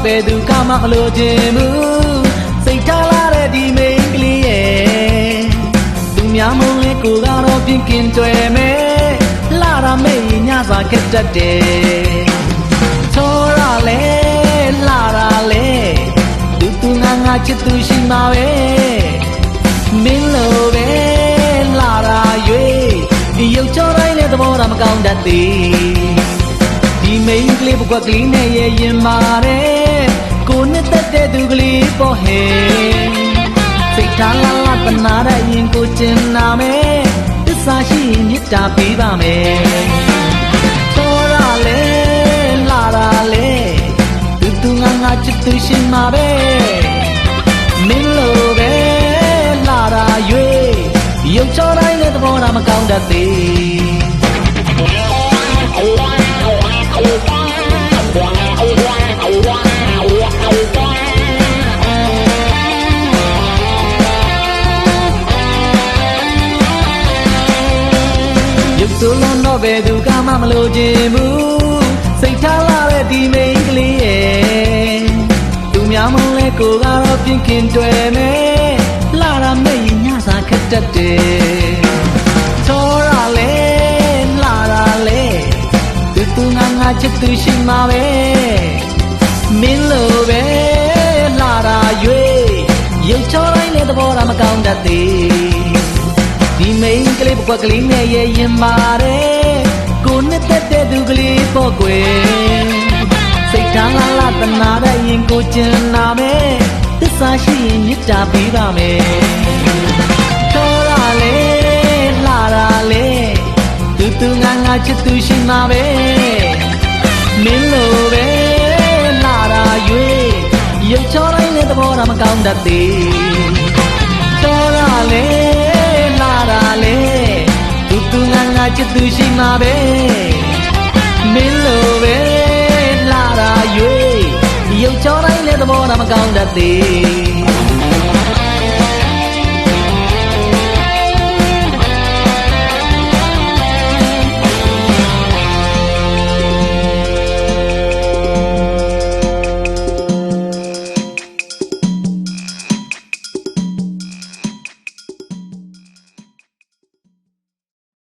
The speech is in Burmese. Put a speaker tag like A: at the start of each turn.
A: ဘယ်သူကမှမလို့ခြင်းဘူးစိတ်ထားလာတဲ့ဒီမိန်းကလေးရဲ့သူများမုန်းလေးကိုကတော့ပြင်းကင်းတွေ့မယ်လာရမေးညစာခက်တတ်တယ်ချောရလဲလာရလဲသူငါချစ်သူရှိမှာပဲမင်းလိုပဲလာရရွေဒီရုပ်ချောတိုင်းနဲ့သဘောထားမကောင်းတတ်သေးဒီမိန်းကလေးဘွက်ကလေးနဲ့ရဲ့ရင်မာတယ်ကိုနဲ့တက်တဲ့သူကလေးပေါ်ဟဲစိတ်ထားလာလာတနာတဲ့ရင်ကိုကျင်နာမယ်သစ္စာရှိရင်မေတ္တာပေးပါမယ်သောရလဲလာရလဲသူငါချစ်သူရှိမှာပဲမင်းလိုပဲလာရရွေရုပ်ချောတိုင်းနဲ့သဘောထားမကောင်းတတ်သေးဆိုလုံးတော့ဘယ်သူကမှမလို့ခြင်းဘူးစိတ်ထားလာတဲ့ဒီမိန်းကလေးရဲ့သူများမလဲကိုကတော့ပြင်းကင်းတွေ့မယ်လာရမေးညစာခက်တတ်တယ်ချောရလဲလာရလဲသူငါချစ်သူရှိမှာပဲမင်းလိုပဲလာရရွေရုပ်ချောတိုင်းနဲ့သဘောထားမကောင်းတတ်သေးဒီမိန်းကလေးဘွက်ကလေးနဲ့ရဲ့ရင်ပါတယ်ကိုနဲ့တက်တဲ့သူကလေးပေါ့ကွယ်စိတ်ထားလာလာတနာတဲ့ရင်ကိုကျင်နာမယ်သစ္စာရှိရင်မေတ္တာပေးပါမယ်ချောရလဲလာရလဲသူငါချစ်သူရှိမှာပဲမင်းလိုပဲလာရရွေရုပ်ချောတိုင်းနဲ့သဘောထားမကောင်းတတ်သေးချောရလဲလာရလဲသူငါချစ်သူရှိမှာပဲမင်းလိုပဲလာရရွေရုပ်ချောတိုင်းနဲ့သဘောထားမကောင်းတတ်သေး